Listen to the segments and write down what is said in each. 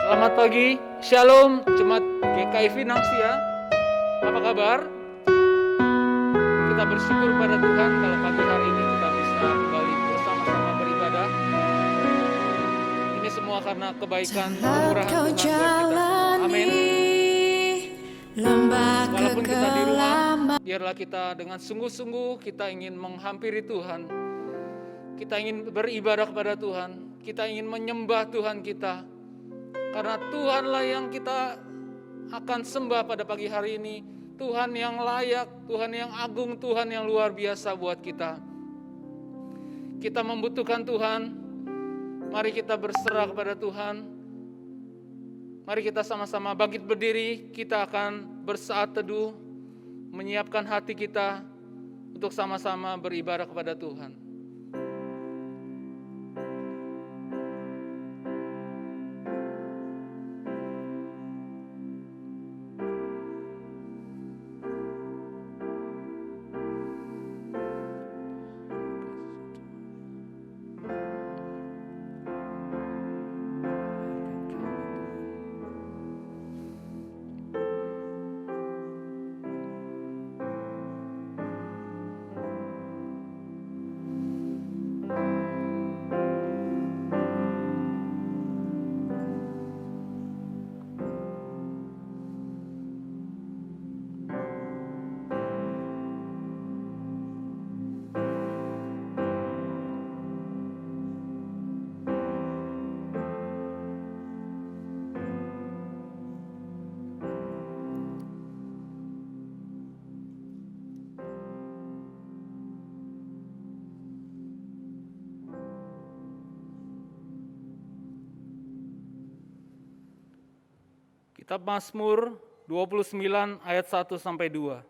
Selamat pagi, Shalom, Jemaat GKI Finansia. Apa kabar? Kita bersyukur pada Tuhan kalau pagi hari ini kita bisa kembali bersama-sama beribadah. Ini semua karena kebaikan, kemurahan Tuhan buat kita. Amin. Walaupun kita di rumah, biarlah kita dengan sungguh-sungguh kita ingin menghampiri Tuhan. Kita ingin beribadah kepada Tuhan. Kita ingin menyembah Tuhan kita. Karena Tuhanlah yang kita akan sembah pada pagi hari ini. Tuhan yang layak, Tuhan yang agung, Tuhan yang luar biasa buat kita. Kita membutuhkan Tuhan. Mari kita berserah kepada Tuhan. Mari kita sama-sama bangkit berdiri. Kita akan bersaat teduh, menyiapkan hati kita untuk sama-sama beribadah kepada Tuhan. Kitab Mazmur 29 ayat 1 sampai 2.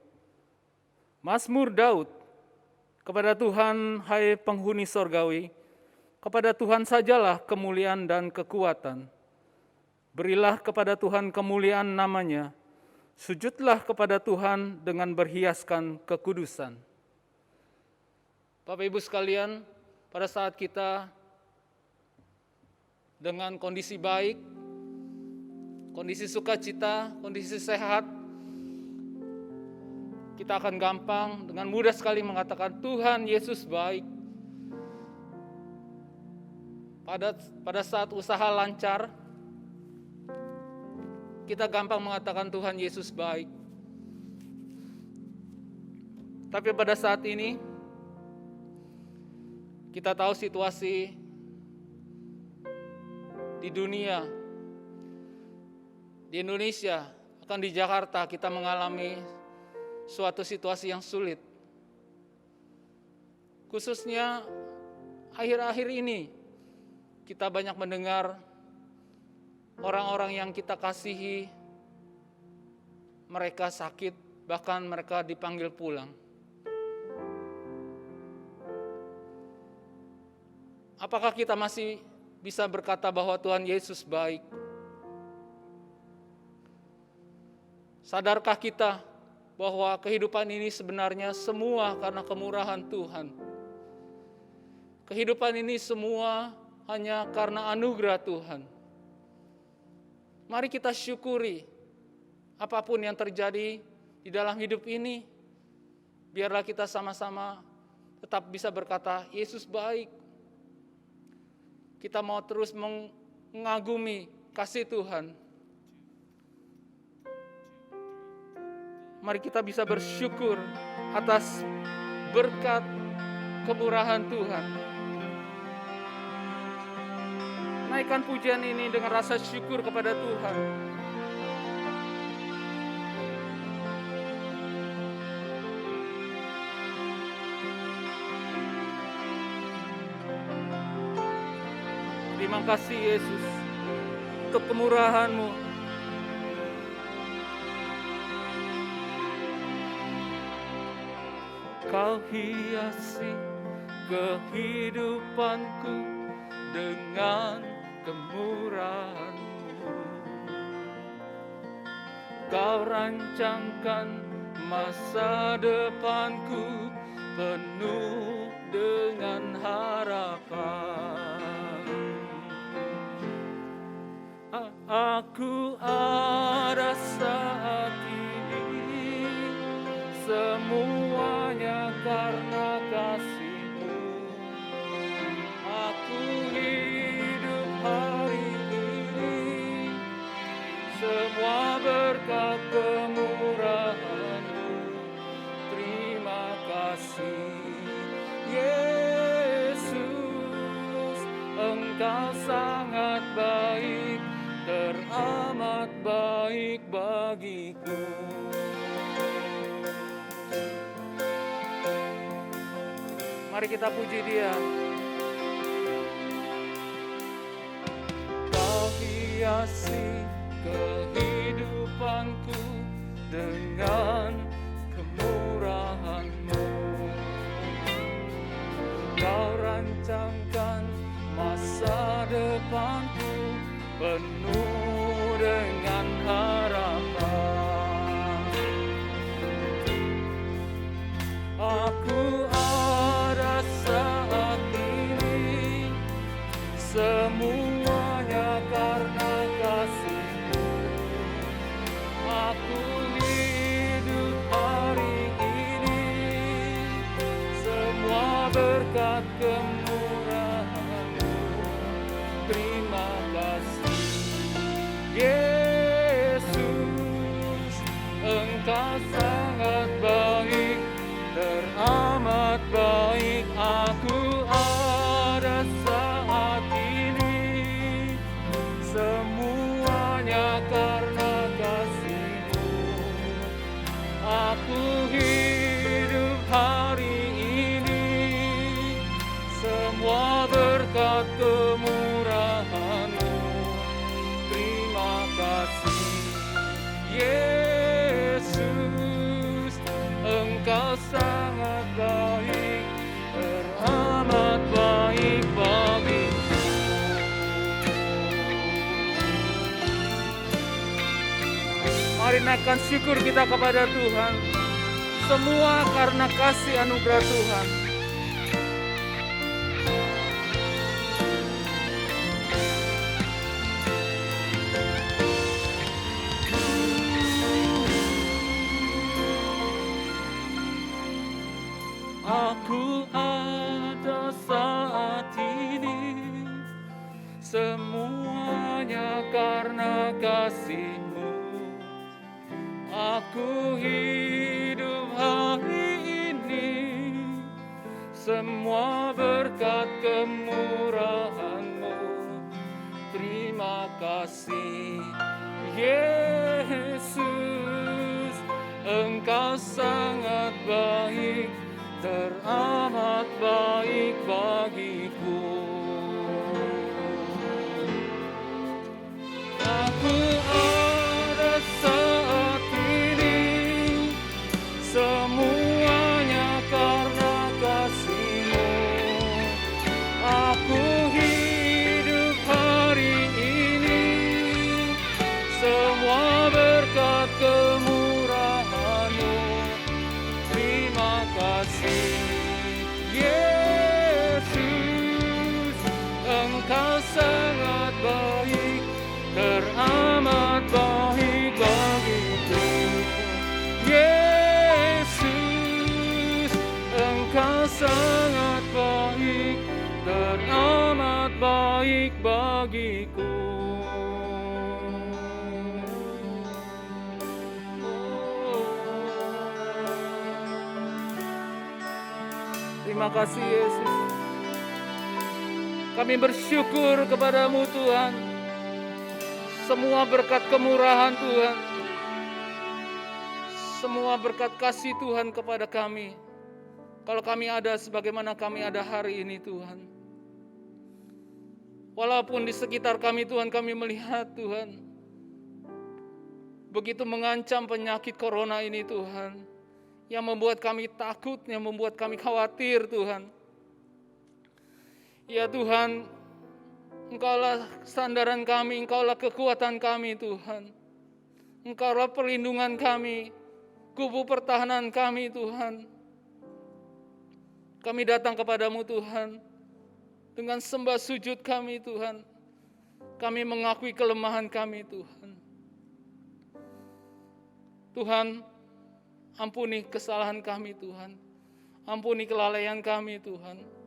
Mazmur Daud, kepada Tuhan hai penghuni sorgawi, kepada Tuhan sajalah kemuliaan dan kekuatan. Berilah kepada Tuhan kemuliaan namanya, sujudlah kepada Tuhan dengan berhiaskan kekudusan. Bapak Ibu sekalian, pada saat kita dengan kondisi baik, kondisi sukacita, kondisi sehat, kita akan gampang dengan mudah sekali mengatakan Tuhan Yesus baik. Pada saat usaha lancar, kita gampang mengatakan Tuhan Yesus baik. Tapi pada saat ini, kita tahu situasi di dunia, di Indonesia, bahkan di Jakarta kita mengalami suatu situasi yang sulit. Khususnya akhir-akhir ini kita banyak mendengar orang-orang yang kita kasihi, mereka sakit, bahkan mereka dipanggil pulang. Apakah kita masih bisa berkata bahwa Tuhan Yesus baik? Sadarkah kita bahwa kehidupan ini sebenarnya semua karena kemurahan Tuhan? Kehidupan ini semua hanya karena anugerah Tuhan. Mari kita syukuri apapun yang terjadi di dalam hidup ini. Biarlah kita sama-sama tetap bisa berkata, Yesus baik. Kita mau terus mengagumi kasih Tuhan. Mari kita bisa bersyukur atas berkat kemurahan Tuhan. Naikkan pujian ini dengan rasa syukur kepada Tuhan. Terima kasih Yesus untuk kemurahan-Mu. Kau hiasi kehidupanku dengan kemurahan-Mu. Kau rancangkan masa depanku penuh dengan harapan. Engkau sangat baik, teramat baik bagiku. Mari kita puji Dia. Kau hiasi kehidupanku dengan kemurahan-Mu. Kau rancangkan masa depanku penuh dengan harapan. Aku ada saat ini, semuanya karena kasih-Mu. Aku hidup hari ini, semua berkat kemurahan-Mu. Terima kasih Yesus, Engkau sangat baik, teramat baik. Aku ada saat ini, semuanya karena kasih-Mu. Aku hidup hari ini, semua berkat kemurahan-Mu. Terima kasih Yesus, Engkau sangat baik, teramat baik bagiku. Mari naikkan syukur kita kepada Tuhan, semua karena kasih anugerah Tuhan. Aku ada saat ini, semuanya karena kasih-Mu. Aku hidup hari ini, semua berkat kemurahan-Mu. Terima kasih Yesus, Engkau sangat baik, teramat baik bagiku. Aku ada saat ini, semuanya karena kasih-Mu. Aku hidup hari ini, semua berkat kemurahan-Mu. Terima kasih Yesus, Engkau sangat baik, teramat baik bagiku. Yesus, Engkau sangat baik, teramat baik bagiku. Terima kasih Yesus. Kami bersyukur kepada-Mu Tuhan. Semua berkat kemurahan Tuhan, semua berkat kasih Tuhan kepada kami. Kalau kami ada sebagaimana kami ada hari ini Tuhan. Walaupun di sekitar kami Tuhan, kami melihat Tuhan, begitu mengancam penyakit corona ini Tuhan, yang membuat kami takut, yang membuat kami khawatir Tuhan. Ya Tuhan, Engkaulah sandaran kami, Engkaulah kekuatan kami Tuhan. Engkaulah perlindungan kami, kubu pertahanan kami Tuhan. Kami datang kepada-Mu Tuhan, dengan sembah sujud kami Tuhan. Kami mengakui kelemahan kami Tuhan. Tuhan, ampuni kesalahan kami Tuhan. Ampuni kelalaian kami Tuhan.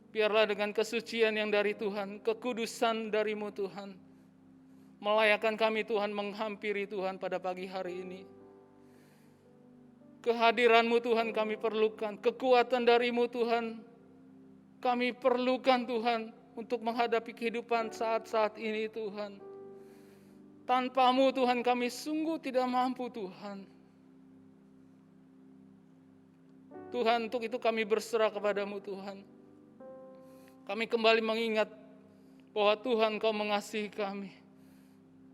Biarlah dengan kesucian yang dari Tuhan, kekudusan dari-Mu Tuhan, melayakkan kami Tuhan menghampiri Tuhan pada pagi hari ini. Kehadiran-Mu Tuhan kami perlukan, kekuatan dari-Mu Tuhan Kami perlukan Tuhan untuk menghadapi kehidupan saat-saat ini Tuhan. Tanpa-Mu Tuhan kami sungguh tidak mampu Tuhan. Tuhan, untuk itu kami berserah kepada-Mu Tuhan. Kami kembali mengingat bahwa Tuhan Kau mengasihi kami.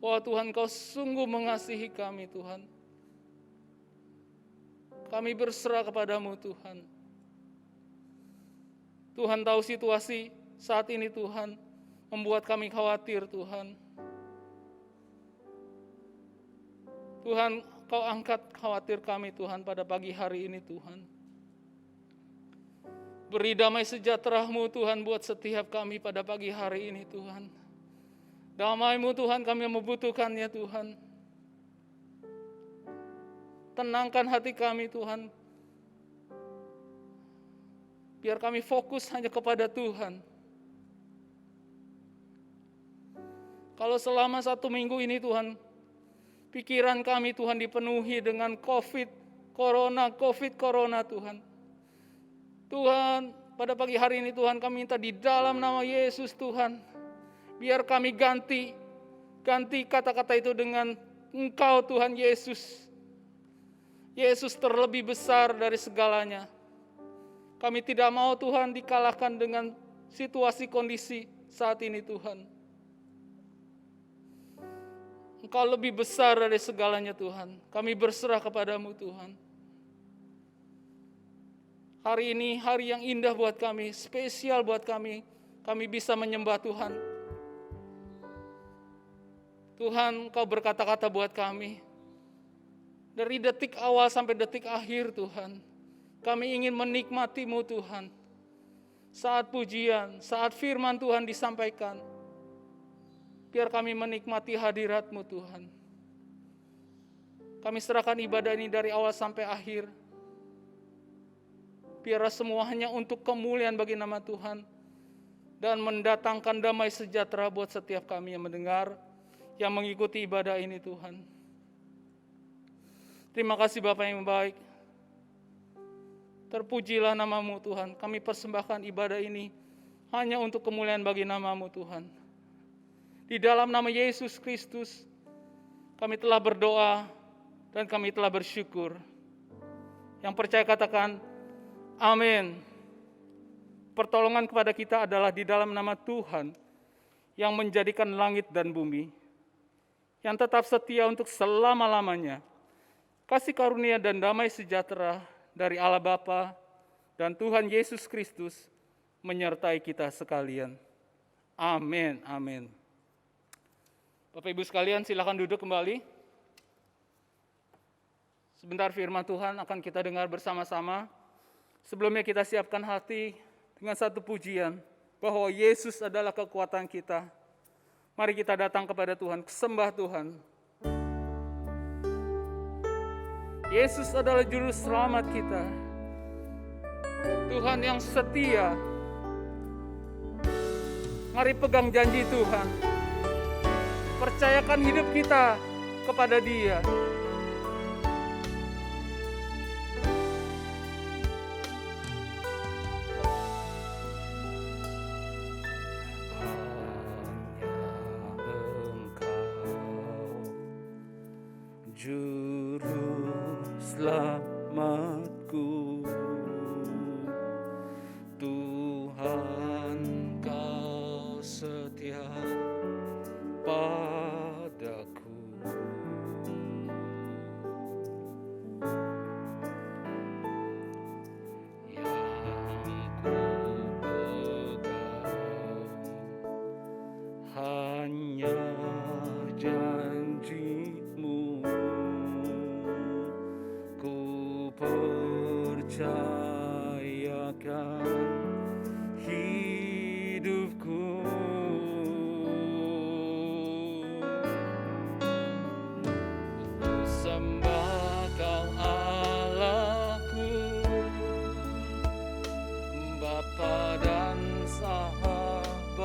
Bahwa Tuhan Kau sungguh mengasihi kami Tuhan. Kami berserah kepada-Mu Tuhan. Tuhan tahu situasi saat ini Tuhan membuat kami khawatir Tuhan. Tuhan, Kau angkat khawatir kami Tuhan pada pagi hari ini Tuhan. Beri damai sejahtera-Mu Tuhan buat setiap kami pada pagi hari ini Tuhan. Damai-Mu Tuhan kami membutuhkannya Tuhan. Tenangkan hati kami Tuhan. Biar kami fokus hanya kepada Tuhan. Kalau selama 1 minggu ini Tuhan, pikiran kami Tuhan dipenuhi dengan COVID Corona Tuhan. Tuhan, pada pagi hari ini Tuhan kami minta di dalam nama Yesus Tuhan, biar kami ganti kata-kata itu dengan Engkau Tuhan Yesus. Yesus terlebih besar dari segalanya. Kami tidak mau Tuhan dikalahkan dengan situasi kondisi saat ini Tuhan. Engkau lebih besar dari segalanya Tuhan. Kami berserah kepada-Mu Tuhan. Hari ini hari yang indah buat kami, spesial buat kami. Kami bisa menyembah Tuhan. Tuhan, Kau berkata-kata buat kami. Dari detik awal sampai detik akhir Tuhan. Kami ingin menikmati-Mu Tuhan. Saat pujian, saat firman Tuhan disampaikan. Biar kami menikmati hadirat-Mu Tuhan. Kami serahkan ibadah ini dari awal sampai akhir. Biar semuanya untuk kemuliaan bagi nama Tuhan. Dan mendatangkan damai sejahtera buat setiap kami yang mendengar, yang mengikuti ibadah ini Tuhan. Terima kasih Bapa yang baik. Terpujilah nama-Mu Tuhan. Kami persembahkan ibadah ini hanya untuk kemuliaan bagi nama-Mu Tuhan. Di dalam nama Yesus Kristus, kami telah berdoa dan kami telah bersyukur. Yang percaya katakan, amin. Pertolongan kepada kita adalah di dalam nama Tuhan yang menjadikan langit dan bumi, yang tetap setia untuk selama-lamanya. Kasih karunia dan damai sejahtera dari Allah Bapa dan Tuhan Yesus Kristus menyertai kita sekalian. Amin, amin. Bapak Ibu sekalian, silakan duduk kembali. Sebentar firman Tuhan akan kita dengar bersama-sama. Sebelumnya kita siapkan hati dengan satu pujian bahwa Yesus adalah kekuatan kita. Mari kita datang kepada Tuhan, sembah Tuhan. Yesus adalah juru selamat kita. Tuhan yang setia. Mari pegang janji Tuhan. Percayakan hidup kita kepada Dia. Juru selamatku, Tuhan Kau setia padaku. Yang ku pegang hanya janji-Mu. Percayakan hidupku, sembah Kau Allahku, Bapa dan sahabatku,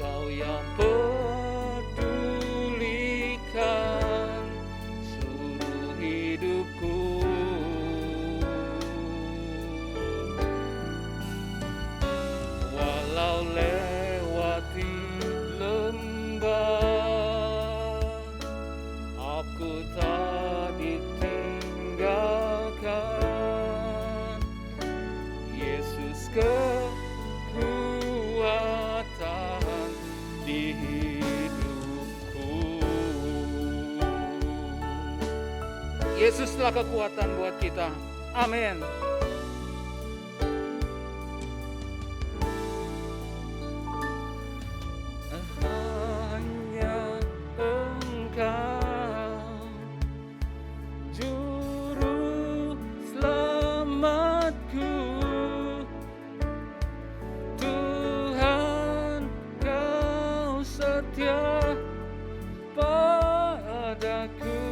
Kau yang hidupku. Yesuslah kekuatan buat kita. Amin. Hanya Engkau, Juru Selamatku, Tuhan Kau setia padaku.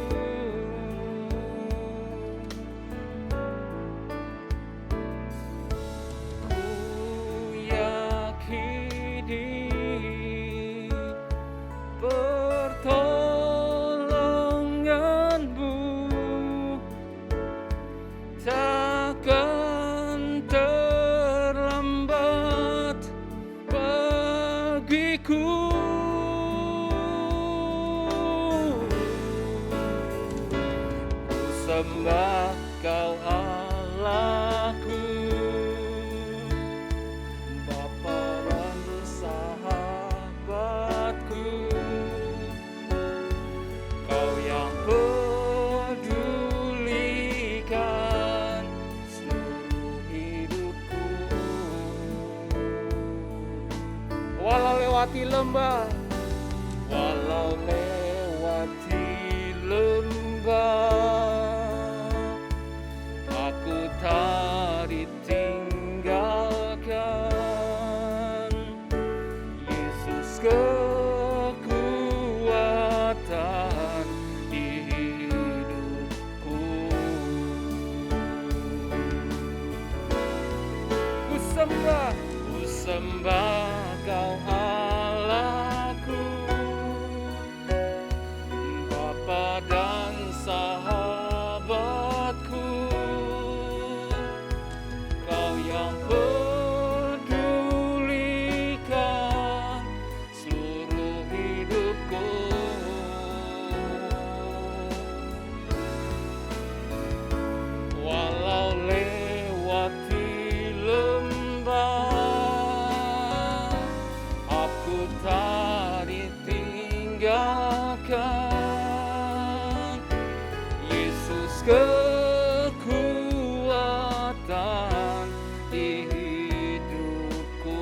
Ku yakini pertolongan-Mu takkan terlambat bagiku. Ku sembah Kau Allahku, Bapa dan sahabatku, Kau yang pedulikan seluruh hidupku. Walau lewati lembah, Walau lewati lembah, aku tak ditinggalkan. Yesus kekuatan hidupku. ku sembah Ku sembah Kau Allahku, Bapa dan sahabatku, Kau yang pedulikan seluruh hidupku. Walau lewati lembah, aku tak ditinggalkan. Yesus kekuatan hidupku.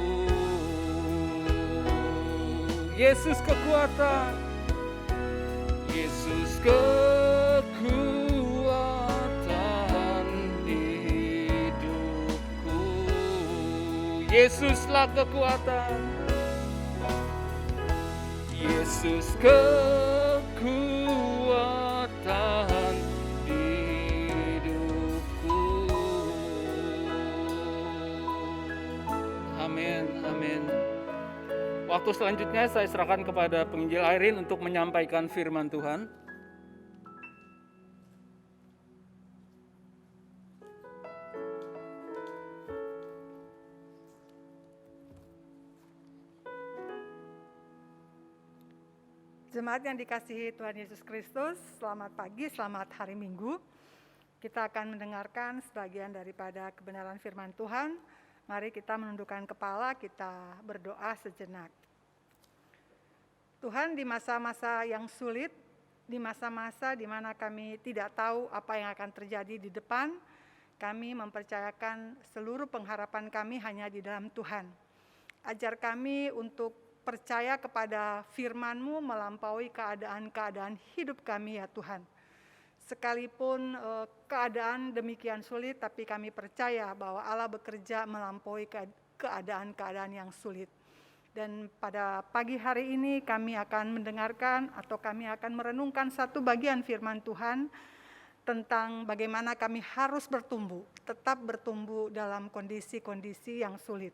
Yesus kekuatan. Yesus kekuatan hidupku. Yesuslah kekuatan. Yesus kekuatan hidupku. Amin, amin. Waktu selanjutnya saya serahkan kepada penginjil Airin untuk menyampaikan firman Tuhan. Jemaat yang dikasihi Tuhan Yesus Kristus, selamat pagi, selamat hari Minggu. Kita akan mendengarkan sebagian daripada kebenaran firman Tuhan. Mari kita menundukkan kepala, kita berdoa sejenak. Tuhan, di masa-masa yang sulit, di masa-masa di mana kami tidak tahu apa yang akan terjadi di depan, kami mempercayakan seluruh pengharapan kami hanya di dalam Tuhan. Ajar kami untuk percaya kepada firman-Mu melampaui keadaan-keadaan hidup kami ya Tuhan. Sekalipun keadaan demikian sulit, tapi kami percaya bahwa Allah bekerja melampaui keadaan-keadaan yang sulit. Dan pada pagi hari ini kami akan mendengarkan atau kami akan merenungkan satu bagian firman Tuhan tentang bagaimana kami harus bertumbuh, tetap bertumbuh dalam kondisi-kondisi yang sulit.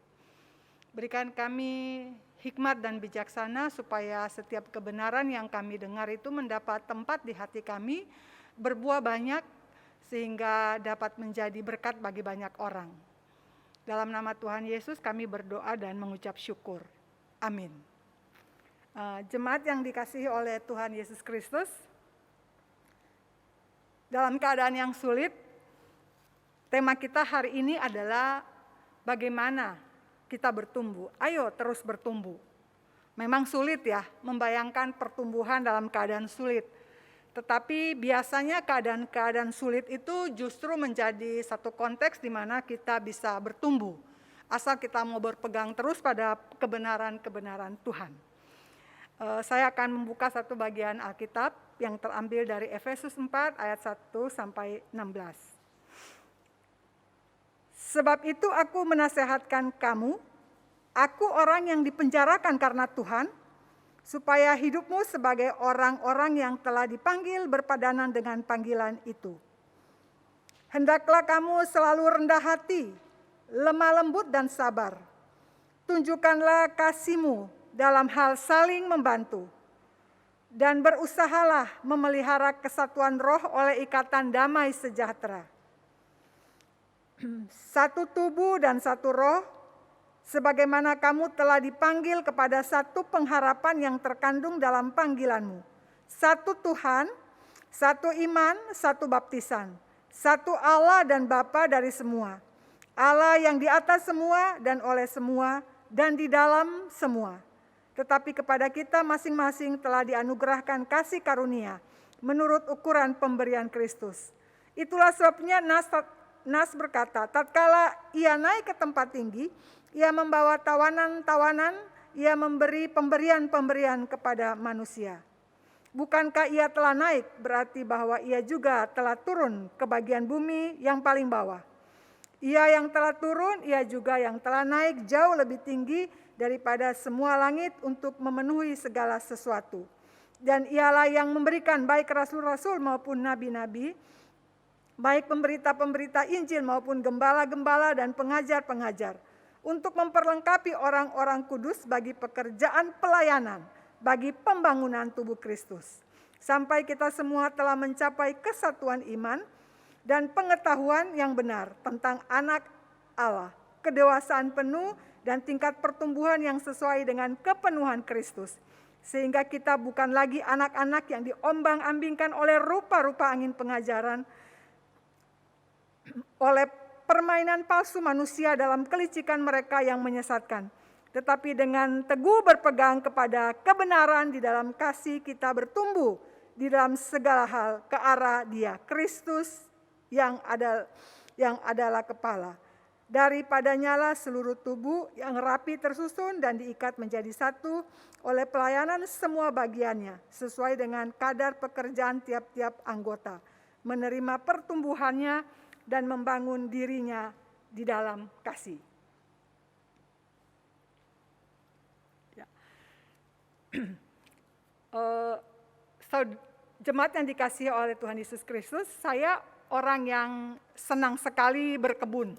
Berikan kami hikmat dan bijaksana supaya setiap kebenaran yang kami dengar itu mendapat tempat di hati kami, berbuah banyak sehingga dapat menjadi berkat bagi banyak orang. Dalam nama Tuhan Yesus kami berdoa dan mengucap syukur. Amin. Jemaat yang dikasihi oleh Tuhan Yesus Kristus, dalam keadaan yang sulit, tema kita hari ini adalah bagaimana kita bertumbuh. Ayo terus bertumbuh. Memang sulit ya membayangkan pertumbuhan dalam keadaan sulit. Tetapi biasanya keadaan-keadaan sulit itu justru menjadi satu konteks di mana kita bisa bertumbuh. Asal kita mau berpegang terus pada kebenaran-kebenaran Tuhan. Saya akan membuka satu bagian Alkitab yang terambil dari Efesus 4 ayat 1 sampai 16. Sebab itu aku menasehatkan kamu, aku orang yang dipenjarakan karena Tuhan, supaya hidupmu sebagai orang-orang yang telah dipanggil berpadanan dengan panggilan itu. Hendaklah kamu selalu rendah hati, lemah lembut dan sabar. Tunjukkanlah kasihmu dalam hal saling membantu. Dan berusahalah memelihara kesatuan roh oleh ikatan damai sejahtera. Satu tubuh dan satu roh, sebagaimana kamu telah dipanggil kepada satu pengharapan yang terkandung dalam panggilanmu. Satu Tuhan, satu iman, satu baptisan. Satu Allah dan Bapa dari semua. Allah yang di atas semua dan oleh semua dan di dalam semua. Tetapi kepada kita masing-masing telah dianugerahkan kasih karunia menurut ukuran pemberian Kristus. Itulah sebabnya Nas berkata, tatkala ia naik ke tempat tinggi, ia membawa tawanan-tawanan, ia memberi pemberian-pemberian kepada manusia. Bukankah ia telah naik, berarti bahwa ia juga telah turun ke bagian bumi yang paling bawah. Ia yang telah turun, ia juga yang telah naik jauh lebih tinggi daripada semua langit untuk memenuhi segala sesuatu. Dan ialah yang memberikan baik rasul-rasul maupun nabi-nabi, baik pemberita-pemberita Injil maupun gembala-gembala dan pengajar-pengajar, untuk memperlengkapi orang-orang kudus bagi pekerjaan pelayanan, bagi pembangunan tubuh Kristus. Sampai kita semua telah mencapai kesatuan iman dan pengetahuan yang benar tentang anak Allah, kedewasaan penuh dan tingkat pertumbuhan yang sesuai dengan kepenuhan Kristus. Sehingga kita bukan lagi anak-anak yang diombang-ambingkan oleh rupa-rupa angin pengajaran, oleh permainan palsu manusia dalam kelicikan mereka yang menyesatkan. Tetapi dengan teguh berpegang kepada kebenaran di dalam kasih, kita bertumbuh di dalam segala hal ke arah Dia, Kristus yang adalah kepala. Daripadanya seluruh tubuh yang rapi tersusun dan diikat menjadi satu oleh pelayanan semua bagiannya, sesuai dengan kadar pekerjaan tiap-tiap anggota, menerima pertumbuhannya dan membangun dirinya di dalam kasih. Ya. Jemaat yang dikasihi oleh Tuhan Yesus Kristus, saya orang yang senang sekali berkebun.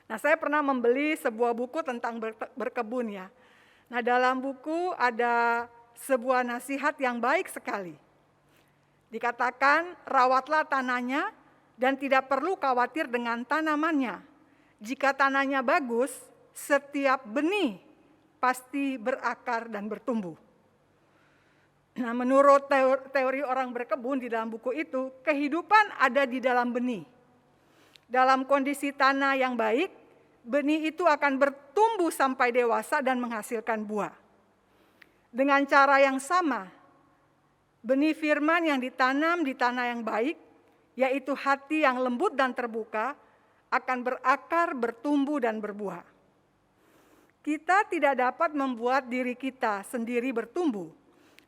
Nah, saya pernah membeli sebuah buku tentang berkebun ya. Nah, dalam buku ada sebuah nasihat yang baik sekali. Dikatakan, rawatlah tanahnya dan tidak perlu khawatir dengan tanamannya. Jika tanahnya bagus, setiap benih pasti berakar dan bertumbuh. Nah, menurut teori orang berkebun di dalam buku itu, kehidupan ada di dalam benih. Dalam kondisi tanah yang baik, benih itu akan bertumbuh sampai dewasa dan menghasilkan buah. Dengan cara yang sama, benih firman yang ditanam di tanah yang baik, yaitu hati yang lembut dan terbuka, akan berakar, bertumbuh, dan berbuah. Kita tidak dapat membuat diri kita sendiri bertumbuh,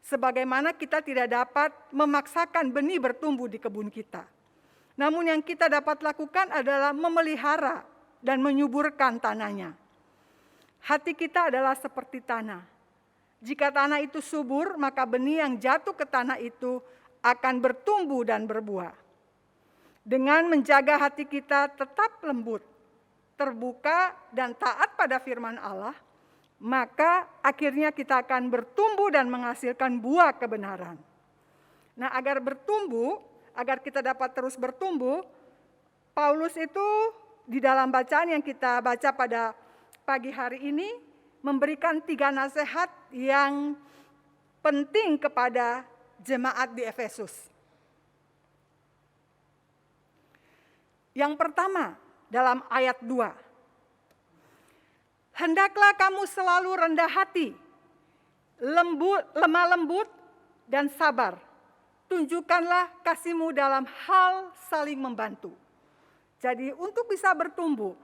sebagaimana kita tidak dapat memaksakan benih bertumbuh di kebun kita. Namun yang kita dapat lakukan adalah memelihara dan menyuburkan tanahnya. Hati kita adalah seperti tanah. Jika tanah itu subur, maka benih yang jatuh ke tanah itu akan bertumbuh dan berbuah. Dengan menjaga hati kita tetap lembut, terbuka, dan taat pada firman Allah, maka akhirnya kita akan bertumbuh dan menghasilkan buah kebenaran. Nah, agar bertumbuh, agar kita dapat terus bertumbuh, Paulus itu di dalam bacaan yang kita baca pada pagi hari ini memberikan 3 nasihat yang penting kepada jemaat di Efesus. Yang pertama, dalam ayat 2. Hendaklah kamu selalu rendah hati, lemah lembut, dan sabar. tunjukkanlah kasih-Mu dalam hal saling membantu. Jadi untuk bisa bertumbuh,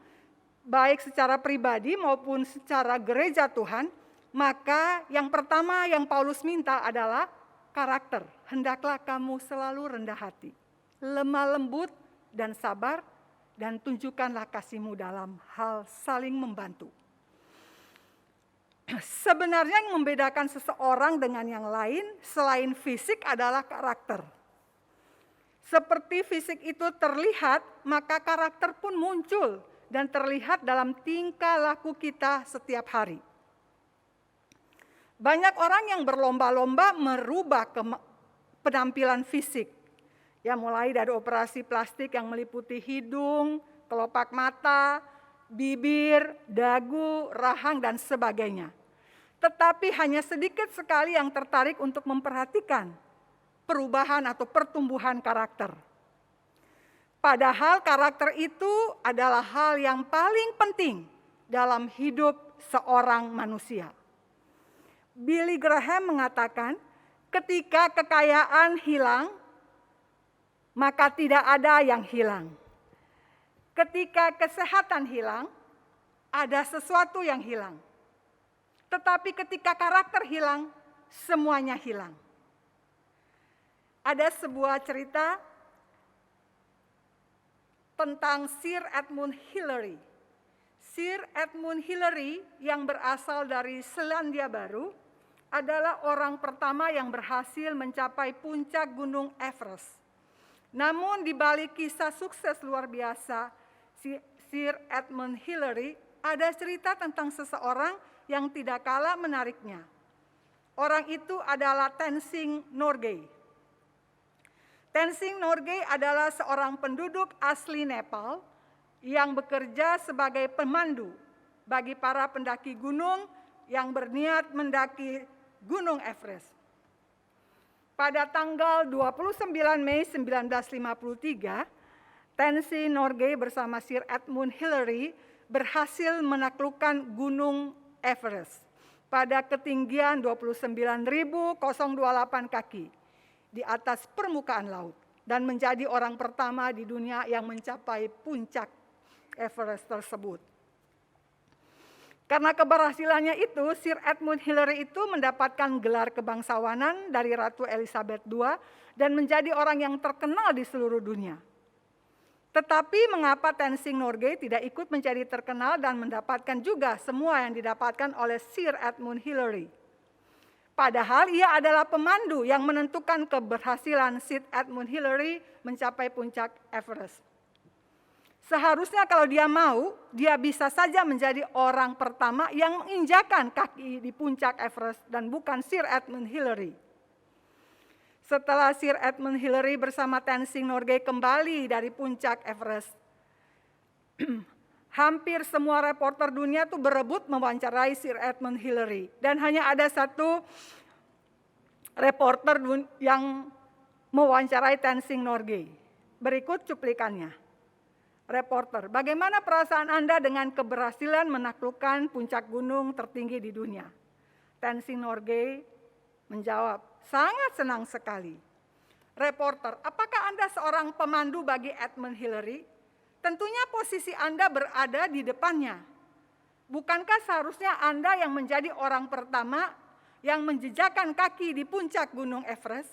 baik secara pribadi maupun secara gereja Tuhan, maka yang pertama yang Paulus minta adalah karakter. Hendaklah kamu selalu rendah hati, lemah lembut dan sabar, dan tunjukkanlah kasih-Mu dalam hal saling membantu. Sebenarnya yang membedakan seseorang dengan yang lain selain fisik adalah karakter. Seperti fisik itu terlihat, maka karakter pun muncul dan terlihat dalam tingkah laku kita setiap hari. Banyak orang yang berlomba-lomba merubah penampilan fisik. Ya, mulai dari operasi plastik yang meliputi hidung, kelopak mata, bibir, dagu, rahang, dan sebagainya. Tetapi hanya sedikit sekali yang tertarik untuk memperhatikan perubahan atau pertumbuhan karakter. Padahal karakter itu adalah hal yang paling penting dalam hidup seorang manusia. Billy Graham mengatakan, ketika kekayaan hilang, maka tidak ada yang hilang. Ketika kesehatan hilang, ada sesuatu yang hilang. Tetapi ketika karakter hilang, semuanya hilang. Ada sebuah cerita tentang Sir Edmund Hillary. Sir Edmund Hillary yang berasal dari Selandia Baru adalah orang pertama yang berhasil mencapai puncak Gunung Everest. Namun di balik kisah sukses luar biasa Sir Edmund Hillary, ada cerita tentang seseorang yang tidak kalah menariknya. Orang itu adalah Tenzing Norgay. Tenzing Norgay adalah seorang penduduk asli Nepal yang bekerja sebagai pemandu bagi para pendaki gunung yang berniat mendaki Gunung Everest. Pada tanggal 29 Mei 1953, Tenzing Norgay bersama Sir Edmund Hillary berhasil menaklukkan Gunung Everest pada ketinggian 29.028 kaki di atas permukaan laut dan menjadi orang pertama di dunia yang mencapai puncak Everest tersebut. Karena keberhasilannya itu, Sir Edmund Hillary itu mendapatkan gelar kebangsawanan dari Ratu Elizabeth II dan menjadi orang yang terkenal di seluruh dunia. Tetapi mengapa Tenzing Norgay tidak ikut menjadi terkenal dan mendapatkan juga semua yang didapatkan oleh Sir Edmund Hillary? Padahal ia adalah pemandu yang menentukan keberhasilan Sir Edmund Hillary mencapai puncak Everest. Seharusnya kalau dia mau, dia bisa saja menjadi orang pertama yang menginjakan kaki di puncak Everest dan bukan Sir Edmund Hillary. Setelah Sir Edmund Hillary bersama Tenzing Norgay kembali dari puncak Everest, hampir semua reporter dunia tuh berebut mewawancarai Sir Edmund Hillary. Dan hanya ada satu reporter yang mewawancarai Tenzing Norgay. Berikut cuplikannya. Reporter, bagaimana perasaan Anda dengan keberhasilan menaklukkan puncak gunung tertinggi di dunia? Tenzing Norgay menjawab, sangat senang sekali. Reporter, apakah Anda seorang pemandu bagi Edmund Hillary? Tentunya posisi Anda berada di depannya. Bukankah seharusnya Anda yang menjadi orang pertama yang menjejakkan kaki di puncak Gunung Everest?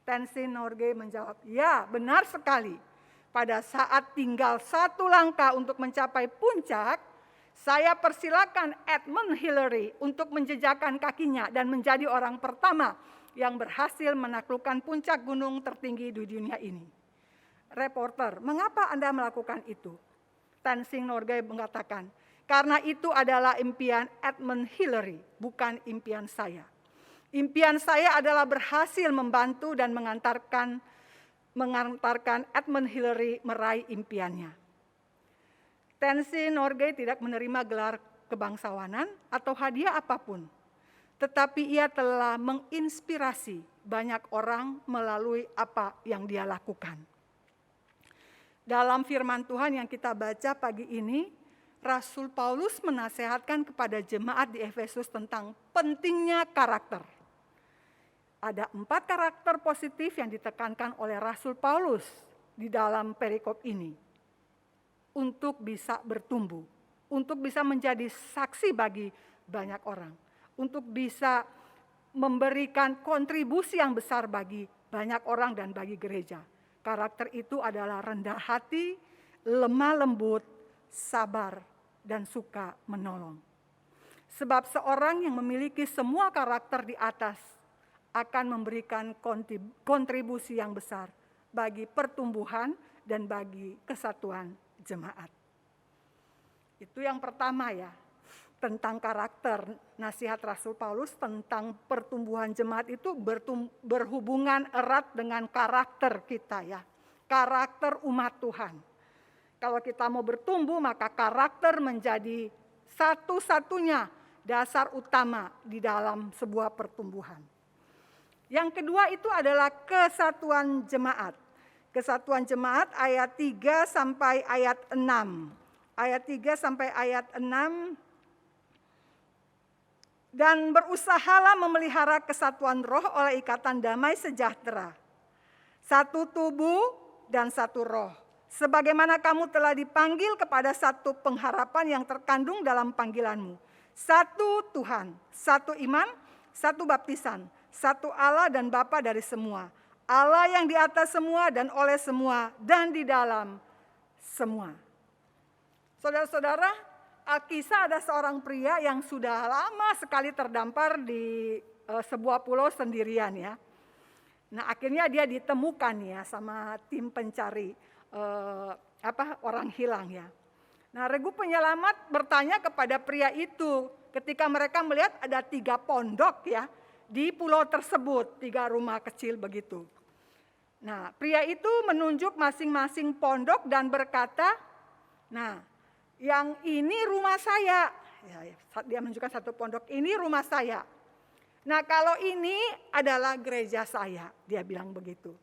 Tenzing Norgay menjawab, ya benar sekali. Pada saat tinggal satu langkah untuk mencapai puncak, saya persilakan Edmund Hillary untuk menjejakkan kakinya dan menjadi orang pertama yang berhasil menaklukkan puncak gunung tertinggi di dunia ini. Reporter, mengapa Anda melakukan itu? Tenzing Norgay mengatakan, karena itu adalah impian Edmund Hillary, bukan impian saya. Impian saya adalah berhasil membantu dan mengantarkan Edmund Hillary meraih impiannya. Tenzing Norgay tidak menerima gelar kebangsawanan atau hadiah apapun, tetapi ia telah menginspirasi banyak orang melalui apa yang dia lakukan. Dalam firman Tuhan yang kita baca pagi ini, Rasul Paulus menasehatkan kepada jemaat di Efesus tentang pentingnya karakter. Ada 4 karakter positif yang ditekankan oleh Rasul Paulus di dalam perikop ini. Untuk bisa bertumbuh, untuk bisa menjadi saksi bagi banyak orang, untuk bisa memberikan kontribusi yang besar bagi banyak orang dan bagi gereja. Karakter itu adalah rendah hati, lemah lembut, sabar, dan suka menolong. Sebab seorang yang memiliki semua karakter di atas akan memberikan kontribusi yang besar bagi pertumbuhan dan bagi kesatuan jemaat. Itu yang pertama ya, tentang karakter. Nasihat Rasul Paulus tentang pertumbuhan jemaat itu berhubungan erat dengan karakter kita ya, karakter umat Tuhan. Kalau kita mau bertumbuh, maka karakter menjadi satu-satunya dasar utama di dalam sebuah pertumbuhan. Yang kedua itu adalah kesatuan jemaat. Kesatuan jemaat ayat 3 sampai ayat 6. Ayat 3 sampai ayat 6. Dan berusahalah memelihara kesatuan roh oleh ikatan damai sejahtera. Satu tubuh dan satu roh. Sebagaimana kamu telah dipanggil kepada satu pengharapan yang terkandung dalam panggilanmu. Satu Tuhan, satu iman, satu baptisan, satu Allah dan Bapa dari semua. Allah yang di atas semua dan oleh semua dan di dalam semua. Saudara-saudara, Alkisah ada seorang pria yang sudah lama sekali terdampar di sebuah pulau sendirian ya. Nah akhirnya dia ditemukan ya sama tim pencari orang hilang ya. Nah regu penyelamat bertanya kepada pria itu ketika mereka melihat ada 3 pondok ya di pulau tersebut, 3 rumah kecil begitu. Nah pria itu menunjuk masing-masing pondok dan berkata, nah yang ini rumah saya. Ya, dia menunjukkan satu pondok, ini rumah saya. Nah kalau ini adalah gereja saya, dia bilang begitu.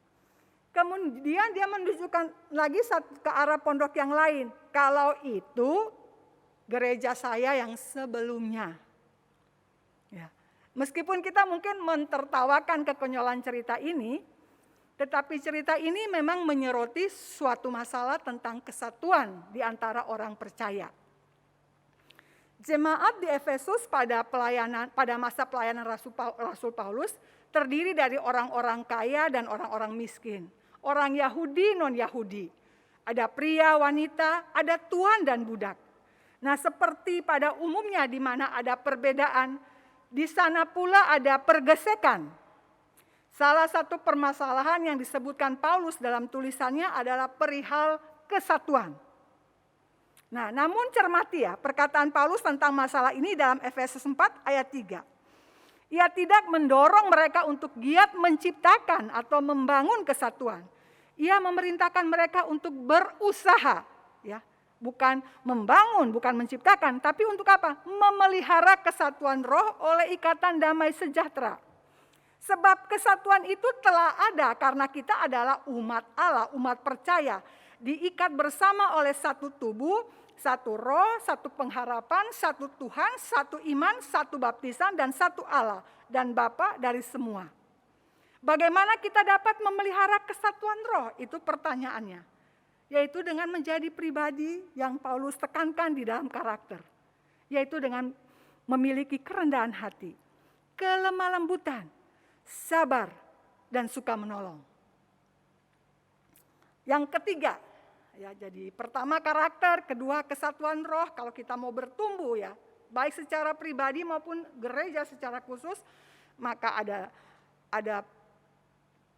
Kemudian dia menunjukkan lagi ke arah pondok yang lain. Kalau itu gereja saya yang sebelumnya. Ya. Meskipun kita mungkin mentertawakan kekonyolan cerita ini, tetapi cerita ini memang menyoroti suatu masalah tentang kesatuan di antara orang percaya. Jemaat di Efesus pada masa pelayanan Rasul Paulus terdiri dari orang-orang kaya dan orang-orang miskin. Orang Yahudi, non-Yahudi. Ada pria, wanita, ada tuan dan budak. Nah seperti pada umumnya di mana ada perbedaan, di sana pula ada pergesekan. Salah satu permasalahan yang disebutkan Paulus dalam tulisannya adalah perihal kesatuan. Nah, namun cermati ya perkataan Paulus tentang masalah ini dalam Efesus 4 ayat 3. Ia tidak mendorong mereka untuk giat menciptakan atau membangun kesatuan. Ia memerintahkan mereka untuk berusaha, ya, bukan membangun, bukan menciptakan, tapi untuk apa? Memelihara kesatuan roh oleh ikatan damai sejahtera. Sebab kesatuan itu telah ada karena kita adalah umat Allah, umat percaya. Diikat bersama oleh satu tubuh, satu roh, satu pengharapan, satu Tuhan, satu iman, satu baptisan, dan satu Allah dan Bapa dari semua. Bagaimana kita dapat memelihara kesatuan roh? Itu pertanyaannya. Yaitu dengan menjadi pribadi yang Paulus tekankan di dalam karakter. Yaitu dengan memiliki kerendahan hati, kelemah lembutan, sabar, dan suka menolong. Yang ketiga, ya jadi pertama karakter, kedua kesatuan roh. Kalau kita mau bertumbuh ya, baik secara pribadi maupun gereja secara khusus, maka ada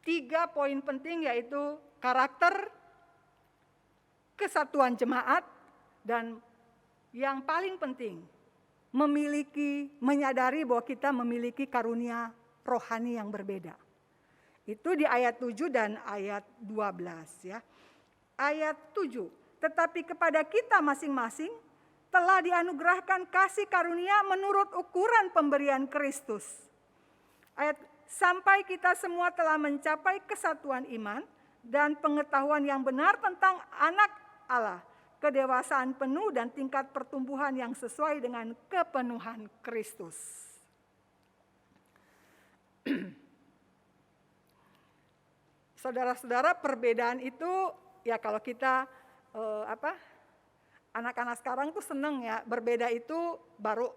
3 poin penting yaitu karakter, kesatuan jemaat, dan yang paling penting menyadari bahwa kita memiliki karunia rohani yang berbeda. Itu di ayat 7 dan ayat 12 ya. Ayat 7, tetapi kepada kita masing-masing telah dianugerahkan kasih karunia menurut ukuran pemberian Kristus. Ayat sampai kita semua telah mencapai kesatuan iman dan pengetahuan yang benar tentang anak Allah, kedewasaan penuh dan tingkat pertumbuhan yang sesuai dengan kepenuhan Kristus. saudara-saudara, perbedaan itu ya kalau kita anak-anak sekarang tuh seneng ya, berbeda itu baru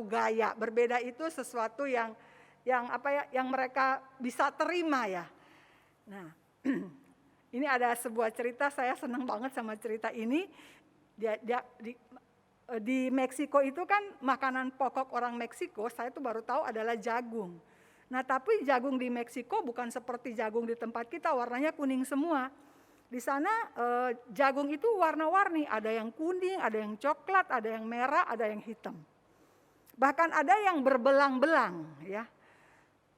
gaya, berbeda itu sesuatu yang mereka bisa terima ya. Nah, ini ada sebuah cerita, saya senang banget sama cerita ini. Di Meksiko itu kan makanan pokok orang Meksiko, saya tuh baru tahu adalah jagung. Nah, tapi jagung di Meksiko bukan seperti jagung di tempat kita, warnanya kuning semua. Di sana jagung itu warna-warni, ada yang kuning, ada yang coklat, ada yang merah, ada yang hitam. Bahkan ada yang berbelang-belang ya.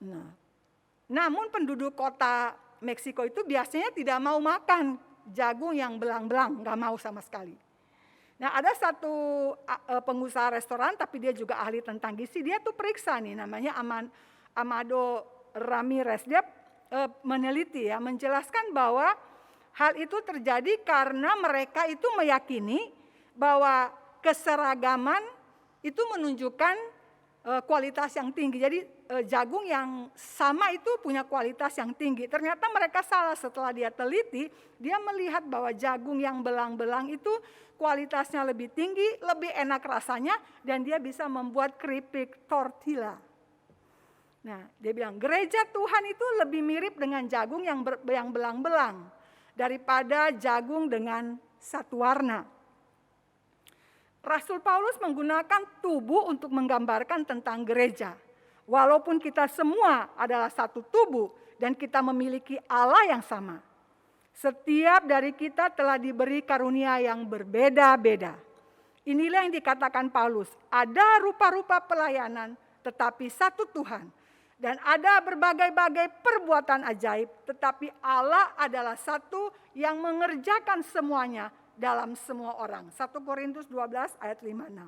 Nah, namun penduduk kota Meksiko itu biasanya tidak mau makan jagung yang belang-belang, nggak mau sama sekali. Nah, ada satu pengusaha restoran, tapi dia juga ahli tentang gizi, dia tuh periksa nih, namanya Amado Ramirez. Dia meneliti ya, menjelaskan bahwa hal itu terjadi karena mereka itu meyakini bahwa keseragaman itu menunjukkan kualitas yang tinggi. Jadi jagung yang sama itu punya kualitas yang tinggi. Ternyata mereka salah, setelah dia teliti, dia melihat bahwa jagung yang belang-belang itu kualitasnya lebih tinggi, lebih enak rasanya, dan dia bisa membuat keripik tortilla. Nah, dia bilang gereja Tuhan itu lebih mirip dengan jagung yang belang-belang daripada jagung dengan satu warna. Rasul Paulus menggunakan tubuh untuk menggambarkan tentang gereja. Walaupun kita semua adalah satu tubuh dan kita memiliki Allah yang sama. Setiap dari kita telah diberi karunia yang berbeda-beda. Inilah yang dikatakan Paulus, ada rupa-rupa pelayanan tetapi satu Tuhan. Dan ada berbagai-bagai perbuatan ajaib, tetapi Allah adalah satu yang mengerjakan semuanya dalam semua orang. 1 Korintus 12 ayat 5-6.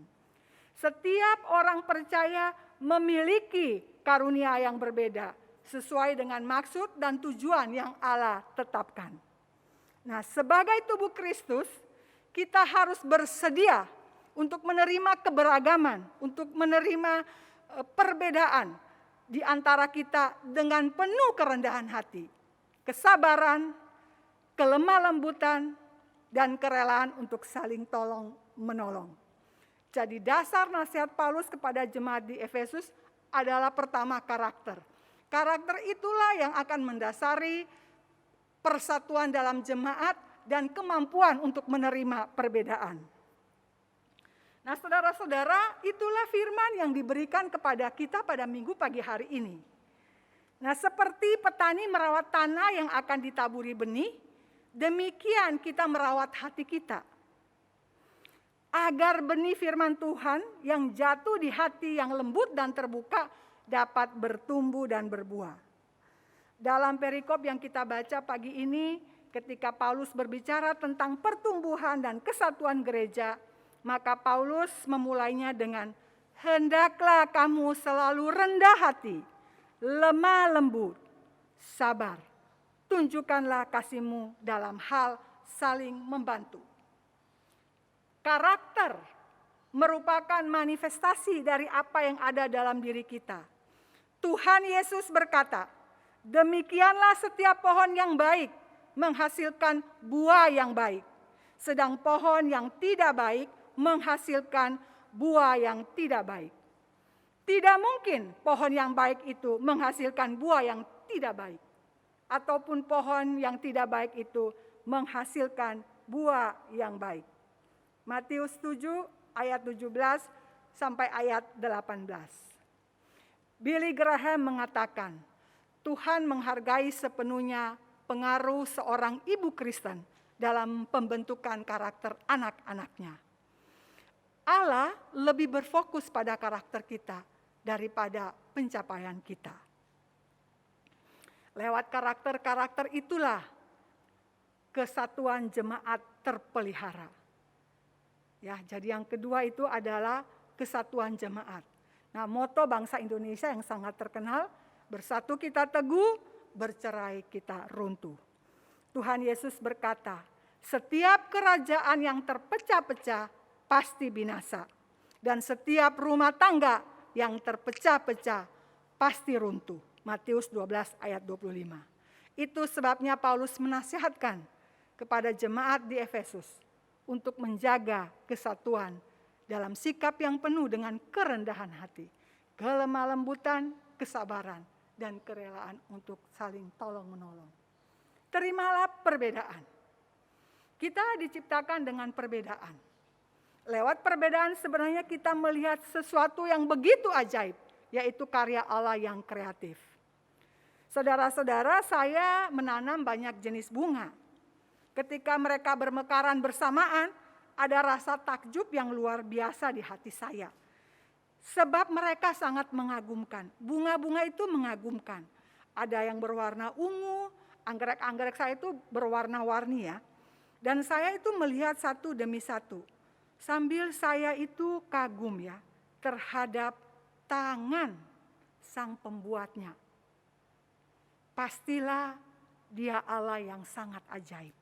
Setiap orang percaya memiliki karunia yang berbeda, sesuai dengan maksud dan tujuan yang Allah tetapkan. Nah, sebagai tubuh Kristus, kita harus bersedia untuk menerima keberagaman, untuk menerima perbedaan di antara kita dengan penuh kerendahan hati, kesabaran, kelemah lembutan, dan kerelaan untuk saling tolong menolong. Jadi dasar nasihat Paulus kepada jemaat di Efesus adalah pertama karakter. Karakter itulah yang akan mendasari persatuan dalam jemaat dan kemampuan untuk menerima perbedaan. Nah, saudara-saudara, itulah firman yang diberikan kepada kita pada minggu pagi hari ini. Nah, seperti petani merawat tanah yang akan ditaburi benih, demikian kita merawat hati kita. Agar benih firman Tuhan yang jatuh di hati yang lembut dan terbuka dapat bertumbuh dan berbuah. Dalam perikop yang kita baca pagi ini, ketika Paulus berbicara tentang pertumbuhan dan kesatuan gereja, maka Paulus memulainya dengan, hendaklah kamu selalu rendah hati, lemah lembut, sabar. Tunjukkanlah kasihmu dalam hal saling membantu. Karakter merupakan manifestasi dari apa yang ada dalam diri kita. Tuhan Yesus berkata, demikianlah setiap pohon yang baik menghasilkan buah yang baik. Sedang pohon yang tidak baik menghasilkan buah yang tidak baik. Tidak mungkin pohon yang baik itu menghasilkan buah yang tidak baik. Ataupun pohon yang tidak baik itu menghasilkan buah yang baik. Matius 7 ayat 17 sampai ayat 18. Billy Graham mengatakan, Tuhan menghargai sepenuhnya pengaruh seorang ibu Kristen dalam pembentukan karakter anak-anaknya. Allah lebih berfokus pada karakter kita daripada pencapaian kita. Lewat karakter-karakter itulah kesatuan jemaat terpelihara. Ya, jadi yang kedua itu adalah kesatuan jemaat. Nah, moto bangsa Indonesia yang sangat terkenal, bersatu kita teguh, bercerai kita runtuh. Tuhan Yesus berkata, setiap kerajaan yang terpecah-pecah pasti binasa. Dan setiap rumah tangga yang terpecah-pecah pasti runtuh. Matius 12 ayat 25. Itu sebabnya Paulus menasihatkan kepada jemaat di Efesus untuk menjaga kesatuan dalam sikap yang penuh dengan kerendahan hati, kelemah lembutan, kesabaran, dan kerelaan untuk saling tolong-menolong. Terimalah perbedaan. Kita diciptakan dengan perbedaan. Lewat perbedaan sebenarnya kita melihat sesuatu yang begitu ajaib, yaitu karya Allah yang kreatif. Saudara-saudara, saya menanam banyak jenis bunga. Ketika mereka bermekaran bersamaan, ada rasa takjub yang luar biasa di hati saya. Sebab mereka sangat mengagumkan. Bunga-bunga itu mengagumkan. Ada yang berwarna ungu, anggrek-anggrek saya itu berwarna-warni ya. Dan saya itu melihat satu demi satu. Sambil saya itu kagum ya terhadap tangan sang pembuatnya. Pastilah dia Allah yang sangat ajaib.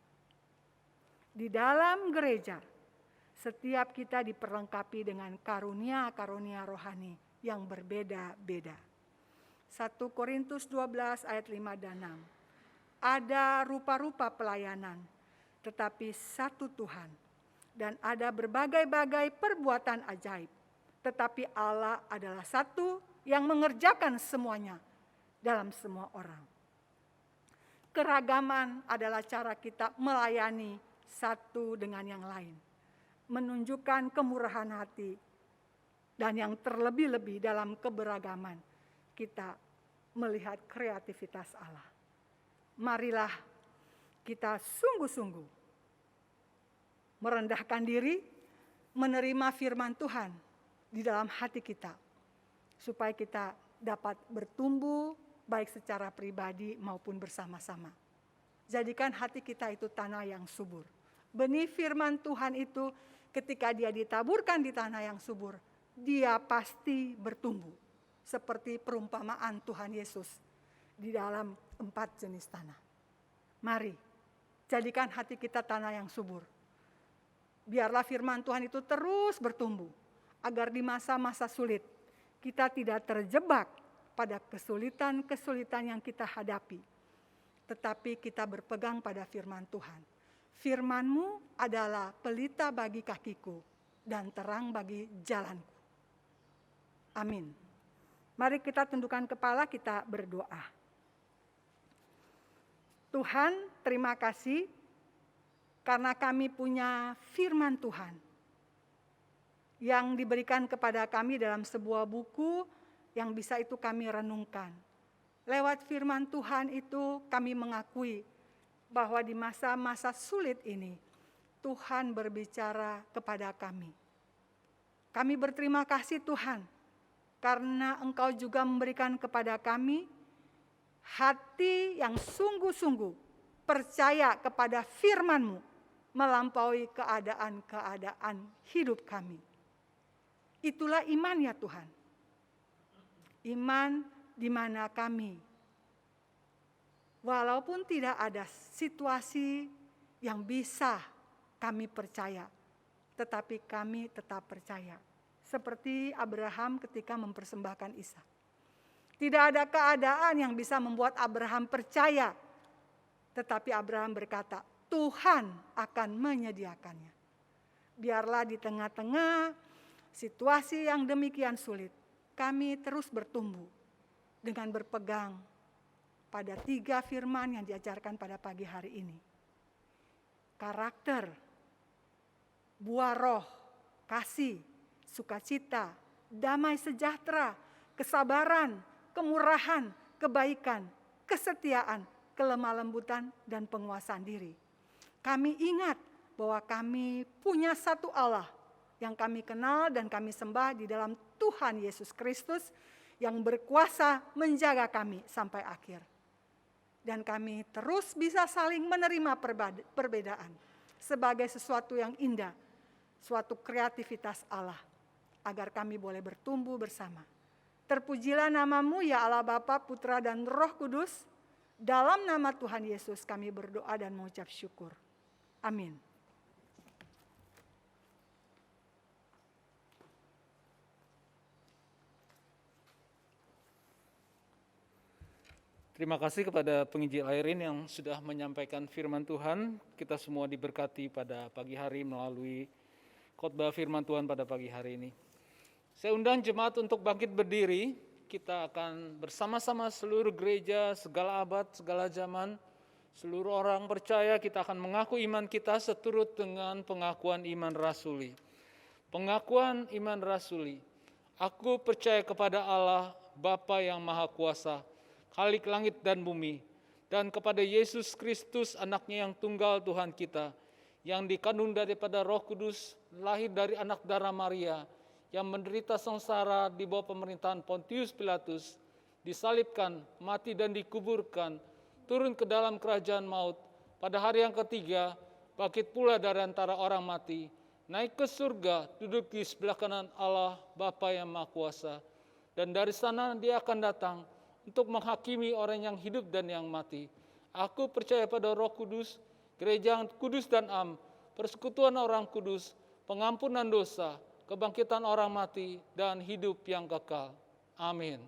Di dalam gereja, setiap kita diperlengkapi dengan karunia-karunia rohani yang berbeda-beda. 1 Korintus 12 ayat 5 dan 6. Ada rupa-rupa pelayanan, tetapi satu Tuhan. Dan ada berbagai-bagai perbuatan ajaib, tetapi Allah adalah satu yang mengerjakan semuanya dalam semua orang. Keragaman adalah cara kita melayani satu dengan yang lain. Menunjukkan kemurahan hati. Dan yang terlebih-lebih dalam keberagaman, kita melihat kreativitas Allah. Marilah kita sungguh-sungguh merendahkan diri, menerima firman Tuhan di dalam hati kita. Supaya kita dapat bertumbuh baik secara pribadi maupun bersama-sama. Jadikan hati kita itu tanah yang subur. Benih firman Tuhan itu ketika dia ditaburkan di tanah yang subur, dia pasti bertumbuh. Seperti perumpamaan Tuhan Yesus di dalam 4 jenis tanah. Mari, jadikan hati kita tanah yang subur. Biarlah firman Tuhan itu terus bertumbuh, agar di masa-masa sulit kita tidak terjebak pada kesulitan-kesulitan yang kita hadapi. Tetapi kita berpegang pada firman Tuhan. Firman-Mu adalah pelita bagi kakiku dan terang bagi jalanku. Amin. Mari kita tundukkan kepala, kita berdoa. Tuhan, terima kasih karena kami punya firman Tuhan yang diberikan kepada kami dalam sebuah buku yang bisa itu kami renungkan. Lewat firman Tuhan itu kami mengakui bahwa di masa-masa sulit ini Tuhan berbicara kepada kami. Kami berterima kasih Tuhan karena Engkau juga memberikan kepada kami hati yang sungguh-sungguh percaya kepada firman-Mu melampaui keadaan-keadaan hidup kami. Itulah iman ya Tuhan. Iman di mana kami, walaupun tidak ada situasi yang bisa kami percaya, tetapi kami tetap percaya. Seperti Abraham ketika mempersembahkan Ishak. Tidak ada keadaan yang bisa membuat Abraham percaya, tetapi Abraham berkata, Tuhan akan menyediakannya. Biarlah di tengah-tengah situasi yang demikian sulit, kami terus bertumbuh dengan berpegang pada 3 firman yang diajarkan pada pagi hari ini. Karakter, buah roh, kasih, sukacita, damai sejahtera, kesabaran, kemurahan, kebaikan, kesetiaan, kelemah lembutan, dan penguasaan diri. Kami ingat bahwa kami punya satu Allah yang kami kenal dan kami sembah di dalam Tuhan Yesus Kristus yang berkuasa menjaga kami sampai akhir. Dan kami terus bisa saling menerima perbedaan sebagai sesuatu yang indah, suatu kreativitas Allah, agar kami boleh bertumbuh bersama. Terpujilah nama-Mu ya Allah Bapa, Putra dan Roh Kudus. Dalam nama Tuhan Yesus kami berdoa dan mengucap syukur. Amin. Terima kasih kepada penginjil Airin yang sudah menyampaikan firman Tuhan. Kita semua diberkati pada pagi hari melalui khotbah firman Tuhan pada pagi hari ini. Saya undang jemaat untuk bangkit berdiri. Kita akan bersama-sama seluruh gereja, segala abad, segala zaman, seluruh orang percaya kita akan mengaku iman kita seturut dengan pengakuan iman rasuli. Pengakuan iman rasuli. Aku percaya kepada Allah, Bapa yang Maha Kuasa, Khalik langit dan bumi, dan kepada Yesus Kristus, anaknya yang tunggal Tuhan kita, yang dikandung daripada Roh Kudus, lahir dari anak darah Maria, yang menderita sengsara di bawah pemerintahan Pontius Pilatus, disalibkan, mati dan dikuburkan, turun ke dalam kerajaan maut, pada hari yang ketiga, bangkit pula dari antara orang mati, naik ke surga, duduk di sebelah kanan Allah, Bapa yang Maha Kuasa, dan dari sana dia akan datang untuk menghakimi orang yang hidup dan yang mati. Aku percaya pada Roh Kudus, gereja yang kudus dan am, persekutuan orang kudus, pengampunan dosa, kebangkitan orang mati, dan hidup yang kekal. Amin.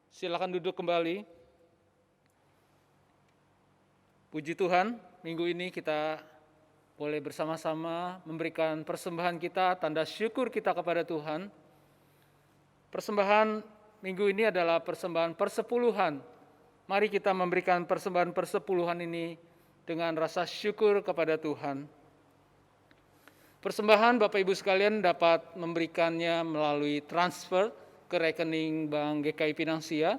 Silakan duduk kembali. Puji Tuhan, minggu ini kita boleh bersama-sama memberikan persembahan kita, tanda syukur kita kepada Tuhan. Persembahan minggu ini adalah persembahan persepuluhan. Mari kita memberikan persembahan persepuluhan ini dengan rasa syukur kepada Tuhan. Persembahan Bapak Ibu sekalian dapat memberikannya melalui transfer ke rekening Bank GKI Finansia,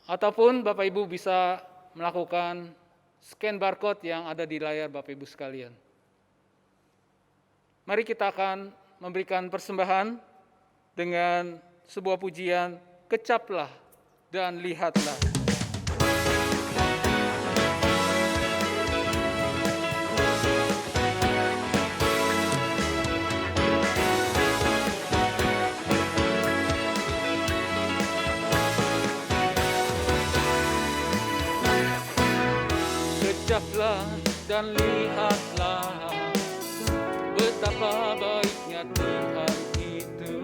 ataupun Bapak Ibu bisa melakukan scan barcode yang ada di layar Bapak Ibu sekalian. Mari kita akan memberikan persembahan dengan sebuah pujian, kecaplah dan lihatlah. Kecaplah dan lihatlah betapa baiknya Tuhan itu.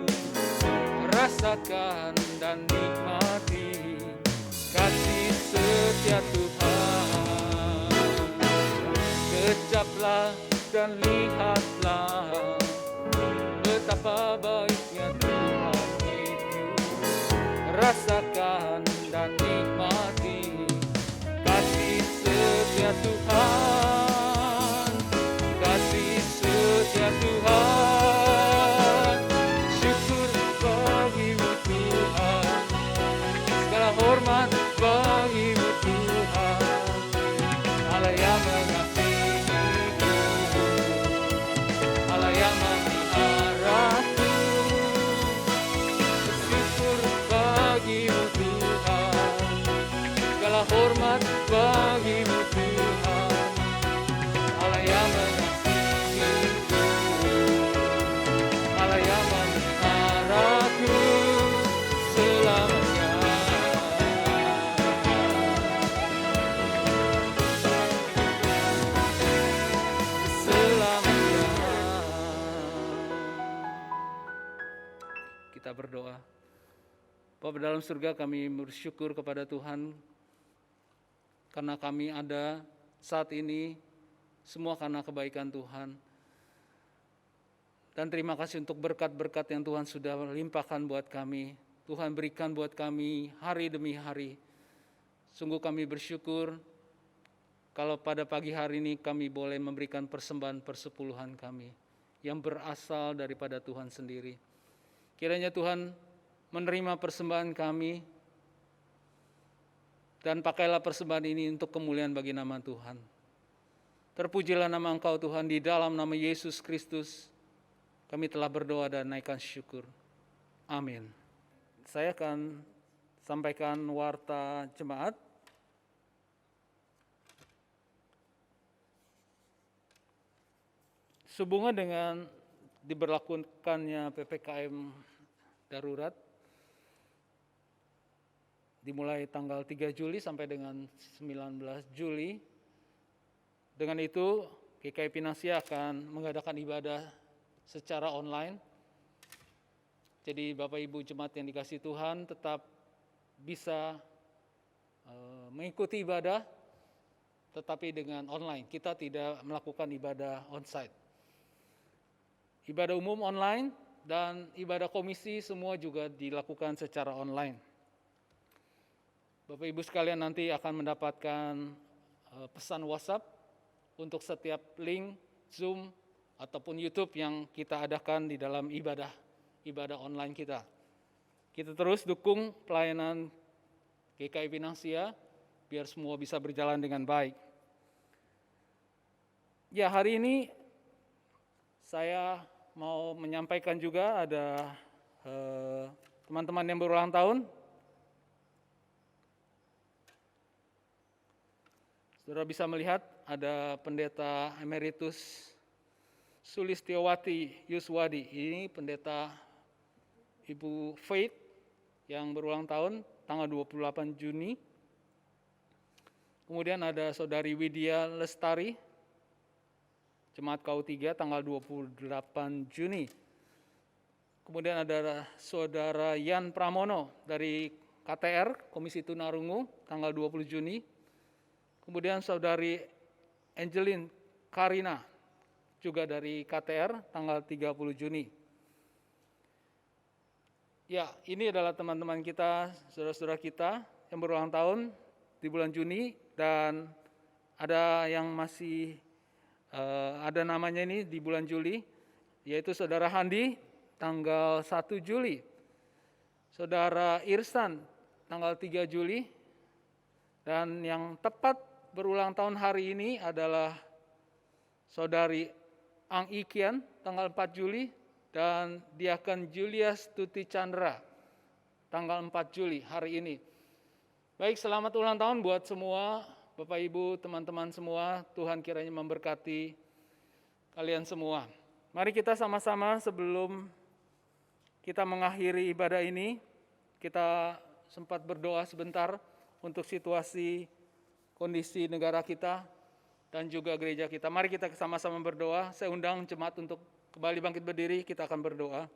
Rasakan dan nikmati kasih setia Tuhan. Kecaplah dan lihatlah betapa baiknya Tuhan itu. Rasakan dan nikmati kasih setia Tuhan, kasih setia Tuhan. Syukur bagimu Tuhan, segala hormat bagimu Tuhan. Allah yang mengasihiku, Allah yang memeliharaku. Syukur bagimu Tuhan, segala hormat bagimu Tuhan. Allah yang mengasihiku, Allah yang memeliharaku selamanya. Selamanya. Kita berdoa. Bapa dalam surga, kami bersyukur kepada Tuhan karena kami ada saat ini semua karena kebaikan Tuhan. Dan terima kasih untuk berkat-berkat yang Tuhan sudah limpahkan buat kami. Tuhan berikan buat kami hari demi hari. Sungguh kami bersyukur kalau pada pagi hari ini kami boleh memberikan persembahan persepuluhan kami yang berasal daripada Tuhan sendiri. Kiranya Tuhan menerima persembahan kami dan pakailah persembahan ini untuk kemuliaan bagi nama Tuhan. Terpujilah nama Engkau Tuhan, di dalam nama Yesus Kristus kami telah berdoa dan naikkan syukur. Amin. Saya akan sampaikan warta jemaat. Sehubungan dengan diberlakukannya PPKM darurat dimulai tanggal 3 Juli sampai dengan 19 Juli. Dengan itu GKI Finansia akan mengadakan ibadah secara online. Jadi Bapak Ibu jemaat yang dikasihi Tuhan tetap bisa mengikuti ibadah, tetapi dengan online. Kita tidak melakukan ibadah onsite. Ibadah umum online dan ibadah komisi semua juga dilakukan secara online. Bapak Ibu sekalian nanti akan mendapatkan pesan WhatsApp untuk setiap link Zoom ataupun YouTube yang kita adakan di dalam ibadah online kita. Kita terus dukung pelayanan GKI Pinangsia biar semua bisa berjalan dengan baik. Ya, hari ini saya mau menyampaikan juga ada teman-teman yang berulang tahun. Saudara bisa melihat ada pendeta emeritus Sulistiowati Yuswadi. Ini pendeta Ibu Faith yang berulang tahun tanggal 28 Juni. Kemudian ada Saudari Widya Lestari, Jemaat KU3 tanggal 28 Juni. Kemudian ada Saudara Yan Pramono dari KTR, Komisi Tunarungu, tanggal 20 Juni. Kemudian Saudari Angelin Karina, juga dari KTR, tanggal 30 Juni. Ya, ini adalah teman-teman kita, saudara-saudara kita yang berulang tahun di bulan Juni, dan ada yang masih ada namanya ini di bulan Juli, yaitu Saudara Handi, tanggal 1 Juli. Saudara Irsan, tanggal 3 Juli. Dan yang tepat berulang tahun hari ini adalah Saudari Ang Ikian, tanggal 4 Juli, dan Diaken Julius Tuti Chandra, tanggal 4 Juli hari ini. Baik, selamat ulang tahun buat semua, Bapak Ibu, teman-teman semua. Tuhan kiranya memberkati kalian semua. Mari kita sama-sama sebelum kita mengakhiri ibadah ini, kita sempat berdoa sebentar untuk situasi kondisi negara kita dan juga gereja kita. Mari kita sama-sama berdoa. Saya undang jemaat untuk kembali bangkit berdiri, kita akan berdoa.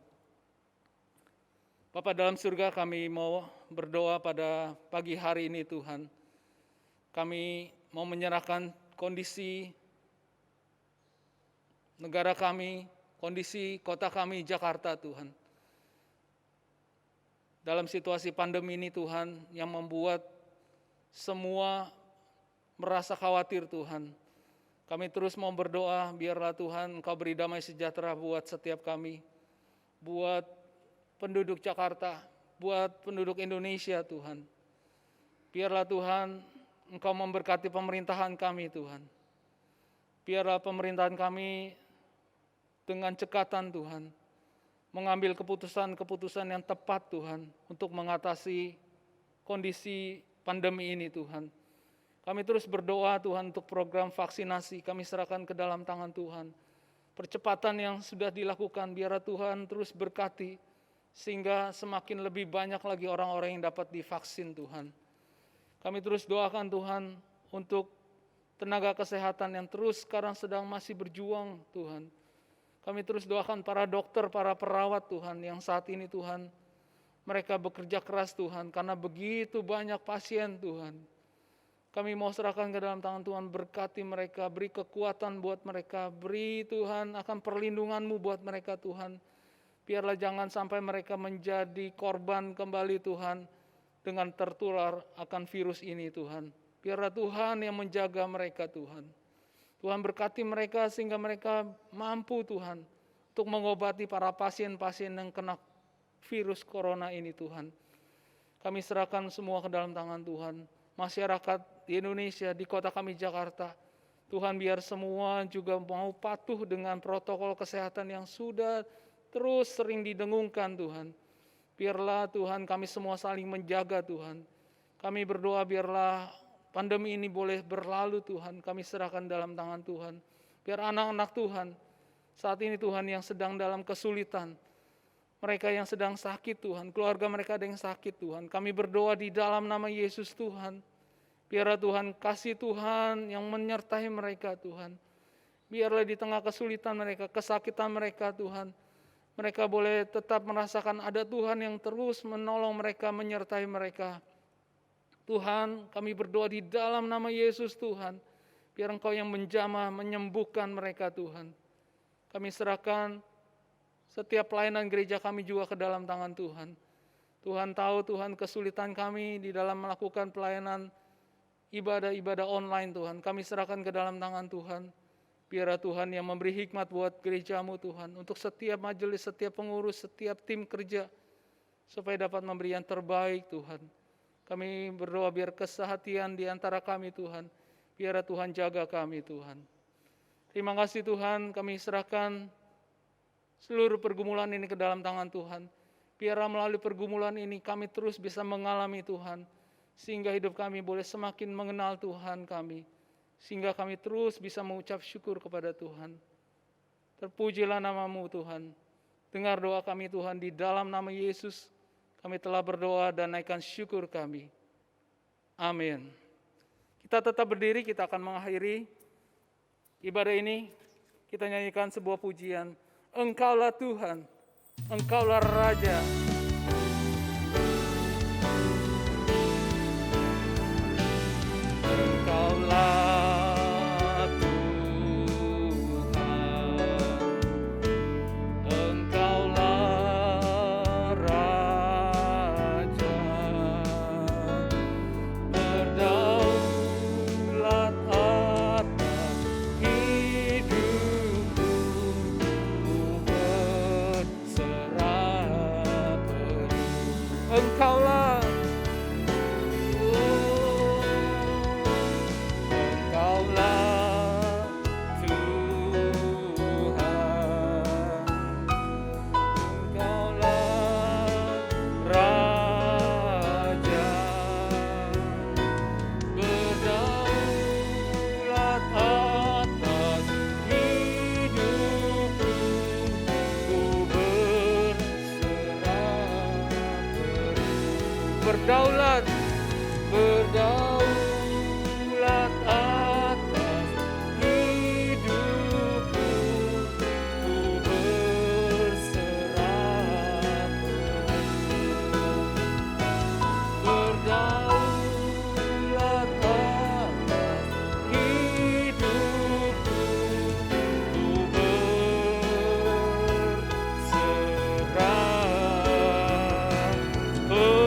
Bapa dalam surga, kami mau berdoa pada pagi hari ini Tuhan. Kami mau menyerahkan kondisi negara kami, kondisi kota kami Jakarta Tuhan. Dalam situasi pandemi ini Tuhan, yang membuat semua merasa khawatir Tuhan. Kami terus mau berdoa, biarlah Tuhan Engkau beri damai sejahtera buat setiap kami, buat penduduk Jakarta, buat penduduk Indonesia Tuhan. Biarlah Tuhan Engkau memberkati pemerintahan kami Tuhan. Biarlah pemerintahan kami dengan cekatan Tuhan, mengambil keputusan-keputusan yang tepat Tuhan, untuk mengatasi kondisi pandemi ini Tuhan. Kami terus berdoa Tuhan untuk program vaksinasi, kami serahkan ke dalam tangan Tuhan. Percepatan yang sudah dilakukan, biarlah Tuhan terus berkati, sehingga semakin lebih banyak lagi orang-orang yang dapat divaksin Tuhan. Kami terus doakan Tuhan untuk tenaga kesehatan yang terus sekarang sedang masih berjuang Tuhan. Kami terus doakan para dokter, para perawat Tuhan, yang saat ini Tuhan, mereka bekerja keras Tuhan, karena begitu banyak pasien Tuhan. Kami mau serahkan ke dalam tangan Tuhan, berkati mereka, beri kekuatan buat mereka, beri Tuhan akan perlindungan-Mu buat mereka Tuhan. Biarlah jangan sampai mereka menjadi korban kembali Tuhan, dengan tertular akan virus ini Tuhan. Biarlah Tuhan yang menjaga mereka Tuhan. Tuhan berkati mereka sehingga mereka mampu Tuhan, untuk mengobati para pasien-pasien yang kena virus corona ini Tuhan. Kami serahkan semua ke dalam tangan Tuhan. Masyarakat di Indonesia, di kota kami Jakarta, Tuhan biar semua juga mau patuh dengan protokol kesehatan yang sudah terus sering didengungkan Tuhan. Biarlah Tuhan kami semua saling menjaga Tuhan. Kami berdoa biarlah pandemi ini boleh berlalu Tuhan, kami serahkan dalam tangan Tuhan. Biar anak-anak Tuhan saat ini Tuhan yang sedang dalam kesulitan, mereka yang sedang sakit Tuhan, keluarga mereka ada yang sakit Tuhan, kami berdoa di dalam nama Yesus Tuhan. Biarlah Tuhan kasih Tuhan yang menyertai mereka Tuhan. Biarlah di tengah kesulitan mereka, kesakitan mereka Tuhan, mereka boleh tetap merasakan ada Tuhan yang terus menolong mereka, menyertai mereka. Tuhan, kami berdoa di dalam nama Yesus Tuhan, biar Engkau yang menjamah, menyembuhkan mereka Tuhan. Kami serahkan setiap pelayanan gereja kami juga ke dalam tangan Tuhan. Tuhan tahu Tuhan kesulitan kami di dalam melakukan pelayanan ibadah-ibadah online Tuhan. Kami serahkan ke dalam tangan Tuhan. Biarlah Tuhan yang memberi hikmat buat gerejamu Tuhan. Untuk setiap majelis, setiap pengurus, setiap tim kerja. Supaya dapat memberi yang terbaik Tuhan. Kami berdoa biar kesehatian di antara kami Tuhan. Biarlah Tuhan jaga kami Tuhan. Terima kasih Tuhan, kami serahkan seluruh pergumulan ini ke dalam tangan Tuhan. Biarlah melalui pergumulan ini kami terus bisa mengalami Tuhan. Sehingga hidup kami boleh semakin mengenal Tuhan kami. Sehingga kami terus bisa mengucap syukur kepada Tuhan. Terpujilah nama-Mu Tuhan. Dengar doa kami Tuhan, di dalam nama Yesus kami telah berdoa dan naikkan syukur kami. Amin. Kita tetap berdiri, kita akan mengakhiri ibadah ini. Kita nyanyikan sebuah pujian. Engkaulah Tuhan, Engkaulah Raja. Engkaulah Tuhan, Engkaulah Raja, berdaulat atas hidupku, ku berserah penuh. Engkaulah berdaulat, berdaulat atas hidupku, ku berserah penuh. Berdaulat atas hidupku, ku berserah penuh.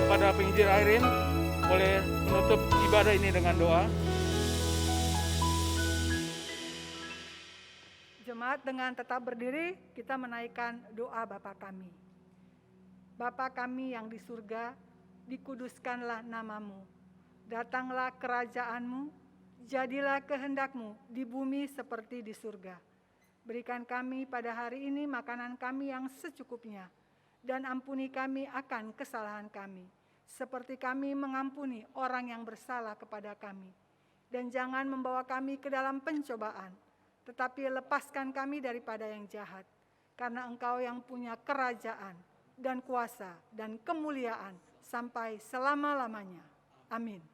Pada pinggir airin, boleh menutup ibadah ini dengan doa. Jemaat dengan tetap berdiri, kita menaikkan doa Bapa kami. Bapa kami yang di surga, dikuduskanlah nama-Mu. Datanglah kerajaan-Mu, jadilah kehendak-Mu di bumi seperti di surga. Berikan kami pada hari ini makanan kami yang secukupnya, dan ampuni kami akan kesalahan kami, seperti kami mengampuni orang yang bersalah kepada kami. Dan jangan membawa kami ke dalam pencobaan, tetapi lepaskan kami daripada yang jahat. Karena Engkau yang punya kerajaan dan kuasa dan kemuliaan sampai selama-lamanya. Amin.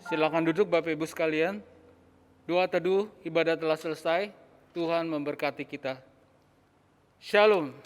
Silakan duduk Bapak Ibu sekalian. Doa teduh ibadah telah selesai. Tuhan memberkati kita. Shalom.